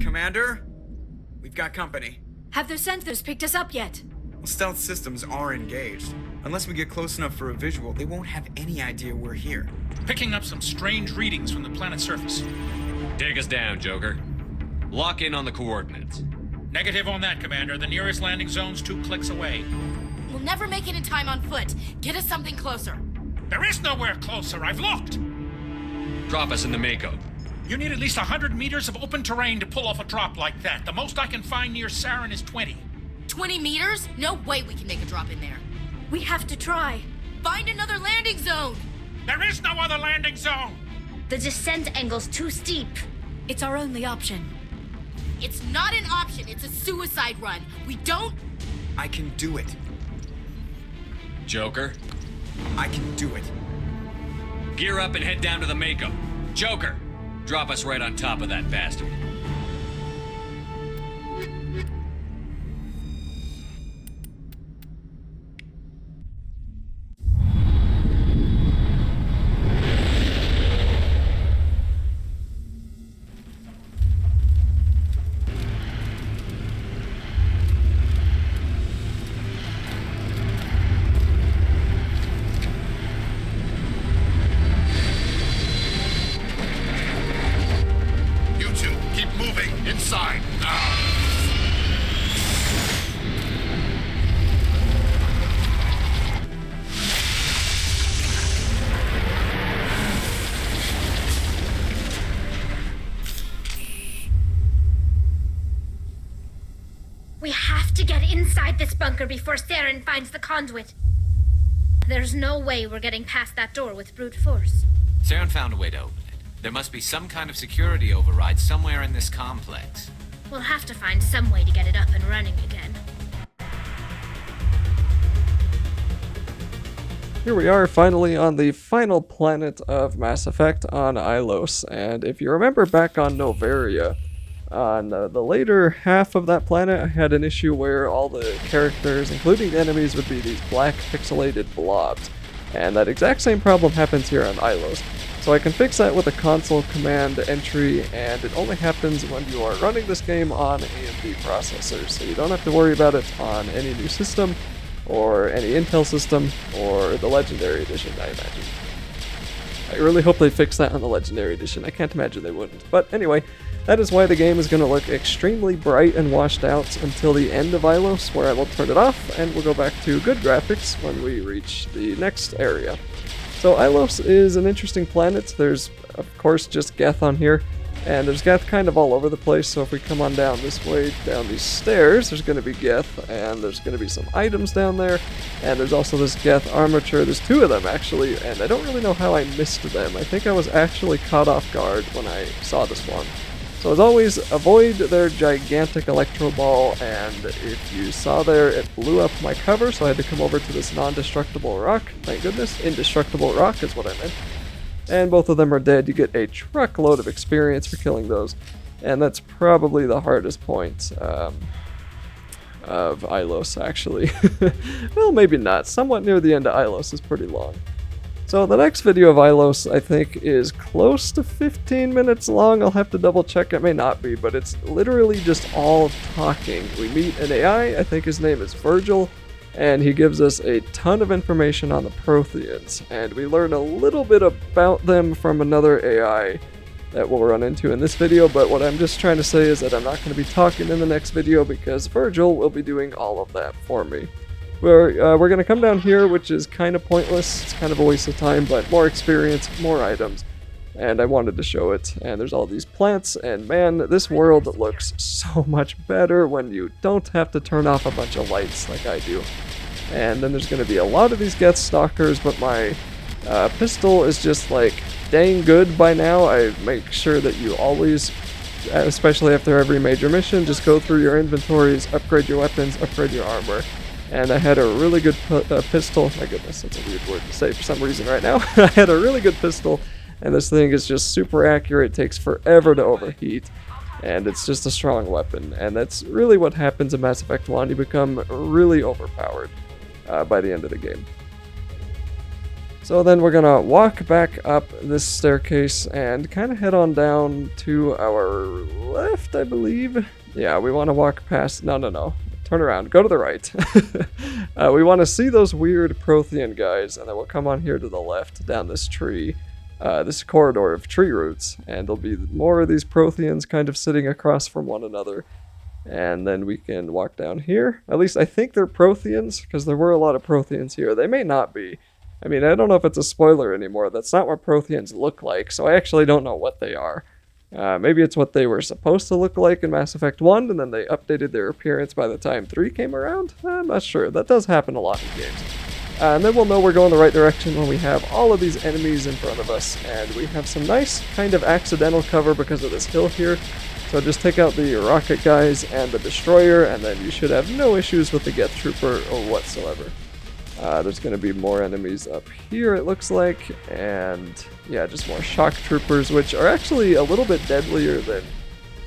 Commander? We've got company. Have those sensors picked us up yet? Well, stealth systems are engaged. Unless we get close enough for a visual, they won't have any idea we're here. Picking up some strange readings from the planet's surface. Take us down, Joker. Lock in on the coordinates. Negative on that, Commander. The nearest landing zone's 2 clicks away. We'll never make it in time on foot. Get us something closer. There is nowhere closer. I've looked. Drop us in the Mako. You need at least 100 meters of open terrain to pull off a drop like that. The most I can find near Saren is 20. 20 meters? No way we can make a drop in there. We have to try. Find another landing zone. There is no other landing zone. The descent angle's too steep. It's our only option. It's not an option. It's a suicide run. We don't... I can do it. Joker, I can do it. gear up and head down to the Mako. Joker, drop us right on top of that bastard. Inside, now! We have to get inside this bunker before Saren finds the conduit. There's no way we're getting past that door with brute force. Saren found a way to open it. There must be some kind of security override somewhere in this complex. We'll have to find some way to get it up and running again. Here we are, finally on the final planet of Mass Effect on Ilos. And if you remember back on Novaria, on the later half of that planet, I had an issue where all the characters, including the enemies, would be these black pixelated blobs. And that exact same problem happens here on Ilos. So I can fix that with a console command entry, and it only happens when you are running this game on AMD processors, so you don't have to worry about it on any new system, or any Intel system, or the Legendary Edition, I imagine. I really hope they fix that on the Legendary Edition. I can't imagine they wouldn't. But anyway, that is why the game is going to look extremely bright and washed out until the end of Ilos, where I will turn it off, and we'll go back to good graphics when we reach the next area. So Ilos is an interesting planet. There's, of course, just Geth on here, and there's Geth kind of all over the place, so if we come on down this way, down these stairs, there's going to be Geth, and there's going to be some items down there, and there's also this Geth armature. There's two of them, actually, and I don't really know how I missed them. I think I was actually caught off guard when I saw this one. So as always, avoid their gigantic electro ball, and if you saw there, it blew up my cover, so I had to come over to this non-destructible rock. Thank goodness, indestructible rock is what I meant. And both of them are dead. You get a truckload of experience for killing those, and that's probably the hardest point of Ilos, actually. Well, maybe not. Somewhat near the end of Ilos is pretty long. So the next video of Ilos, I think, is close to 15 minutes long. I'll have to double check, it may not be, but it's literally just all talking. We meet an AI, I think his name is Virgil, and he gives us a ton of information on the Protheans, and we learn a little bit about them from another AI that we'll run into in this video, but what I'm just trying to say is that I'm not going to be talking in the next video because Virgil will be doing all of that for me. We're going to come down here, which is kind of pointless. It's kind of a waste of time, but more experience, more items. And I wanted to show it. And there's all these plants, and man, this world looks so much better when you don't have to turn off a bunch of lights like I do. And then there's going to be a lot of these Geth Stalkers, but my pistol is just like dang good by now. I make sure that you always, especially after every major mission, just go through your inventories, upgrade your weapons, upgrade your armor. And I had a really good pistol. My goodness, that's a weird word to say for some reason right now. I had a really good pistol, and this thing is just super accurate. It takes forever to overheat, and it's just a strong weapon. And that's really what happens in Mass Effect 1. You become really overpowered by the end of the game. So then we're gonna walk back up this staircase and kind of head on down to our left, I believe. Yeah, we want to walk past. No. Turn around. Go to the right. We want to see those weird Prothean guys, and then we'll come on here to the left down this tree, this corridor of tree roots, and there'll be more of these Protheans kind of sitting across from one another. And then we can walk down here. At least I think they're Protheans, because there were a lot of Protheans here. They may not be. I mean, I don't know if it's a spoiler anymore. That's not what Protheans look like, so I actually don't know what they are. Maybe it's what they were supposed to look like in Mass Effect 1, and then they updated their appearance by the time 3 came around? I'm not sure. That does happen a lot in games. And then we'll know we're going the right direction when we have all of these enemies in front of us, and we have some nice kind of accidental cover because of this hill here. So just take out the rocket guys and the destroyer, and then you should have no issues with the Geth Trooper or whatsoever. There's going to be more enemies up here, it looks like, and yeah, just more shock troopers, which are actually a little bit deadlier than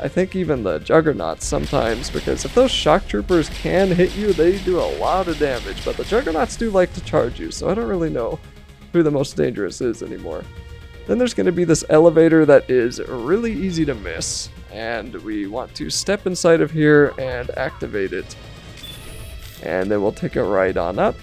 I think even the Juggernauts sometimes, because if those shock troopers can hit you, they do a lot of damage, but the Juggernauts do like to charge you, so I don't really know who the most dangerous is anymore. Then there's going to be this elevator that is really easy to miss, and we want to step inside of here and activate it, and then we'll take a ride on up.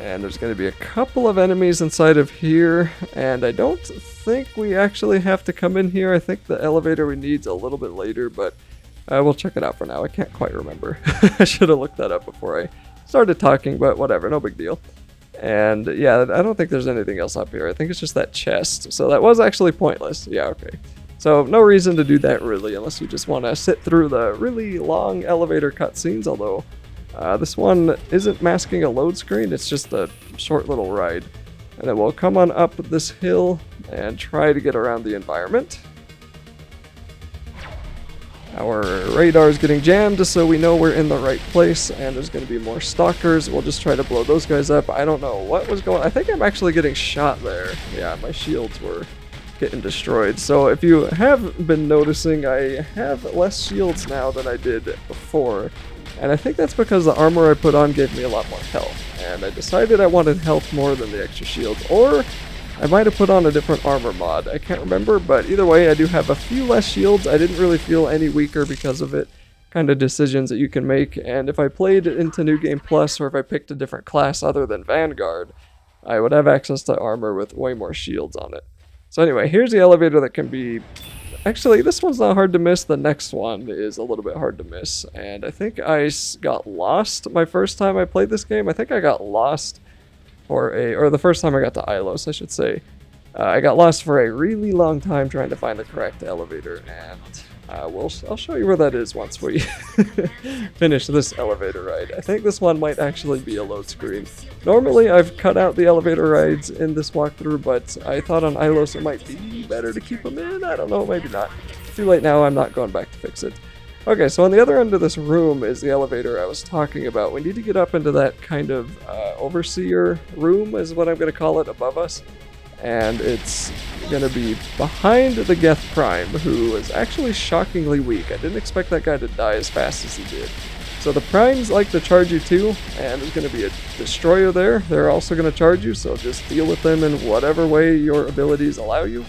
And there's going to be a couple of enemies inside of here, and I don't think we actually have to come in here. I think the elevator we need is a little bit later, but we'll check it out for now. I can't quite remember. I should have looked that up before I started talking, but whatever, no big deal. And yeah, I don't think there's anything else up here. I think it's just that chest, so that was actually pointless. Yeah, okay. So no reason to do that really, unless you just want to sit through the really long elevator cutscenes, although this one isn't masking a load screen, it's just a short little ride. And then we'll come on up this hill and try to get around the environment. Our radar is getting jammed, so we know we're in the right place, and there's going to be more stalkers. We'll just try to blow those guys up. I don't know what was going on. I think I'm actually getting shot there. Yeah, my shields were getting destroyed. So if you have been noticing, I have less shields now than I did before. And I think that's because the armor I put on gave me a lot more health. And I decided I wanted health more than the extra shields. Or I might have put on a different armor mod. I can't remember, but either way, I do have a few less shields. I didn't really feel any weaker because of it. Kind of decisions that you can make. And if I played into New Game Plus, or if I picked a different class other than Vanguard, I would have access to armor with way more shields on it. So anyway, here's the elevator that can be... Actually, this one's not hard to miss. The next one is a little bit hard to miss. And I think I got lost my first time I played this game. I think I got lost or the first time I got to Ilos, I should say. I got lost for a really long time trying to find the correct elevator. And I'll show you where that is once we finish this elevator ride. I think this one might actually be a load screen. Normally I've cut out the elevator rides in this walkthrough, but I thought on Ilos it might be better to keep them in. I don't know, maybe not. Too late now, I'm not going back to fix it. Okay, so on the other end of this room is the elevator I was talking about. We need to get up into that kind of overseer room is what I'm going to call it above us. And it's going to be behind the Geth Prime, who is actually shockingly weak. I didn't expect that guy to die as fast as he did. So the Primes like to charge you too, and there's going to be a destroyer there. They're also going to charge you, so just deal with them in whatever way your abilities allow you.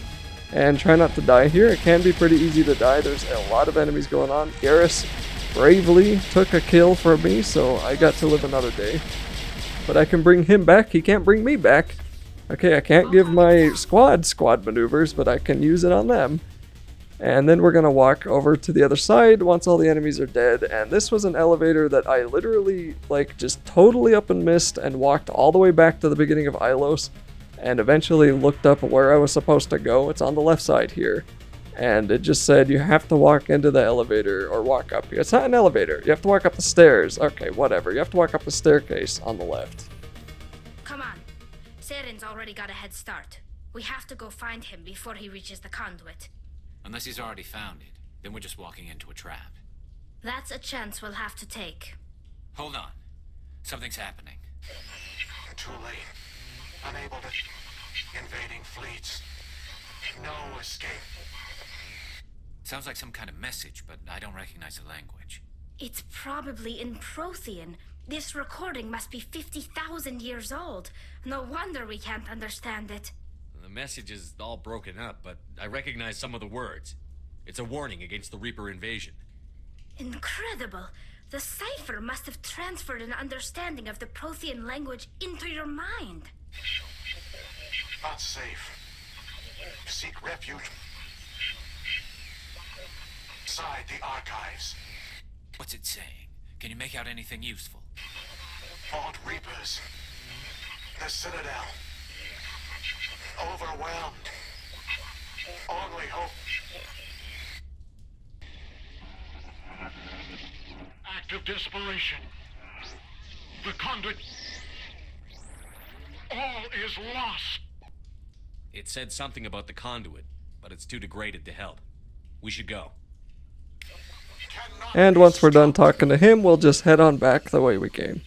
And try not to die here. It can be pretty easy to die. There's a lot of enemies going on. Garrus bravely took a kill from me, so I got to live another day. but I can bring him back. He can't bring me back. Okay, I can't give my squad maneuvers, but I can use it on them. And then we're gonna walk over to the other side once all the enemies are dead. And this was an elevator that I literally, like, just totally up and missed and walked all the way back to the beginning of Ilos. And eventually looked up where I was supposed to go. It's on the left side here. And it just said you have to walk into the elevator or walk up here. It's not an elevator. You have to walk up the stairs. Okay, whatever. You have to walk up the staircase on the left. Come on. Saren's already got a head start. We have to go find him before he reaches the conduit. Unless he's already found it, then we're just walking into a trap. That's a chance we'll have to take. Hold on. Something's happening. Too late. Unable to... Invading fleets. No escape. Sounds like some kind of message, but I don't recognize the language. It's probably in Prothean. This recording must be 50,000 years old. No wonder we can't understand it. The message is all broken up, but I recognize some of the words. It's a warning against the Reaper invasion. Incredible. The cipher must have transferred an understanding of the Prothean language into your mind. Not safe. Seek refuge. Inside the archives. What's it saying? Can you make out anything useful? Fought Reapers. The Citadel. Overwhelmed. Only hope. Act of desperation. The conduit. All is lost. It said something about the conduit, but it's too degraded to help. We should go. And once we're done talking to him, we'll just head on back the way we came.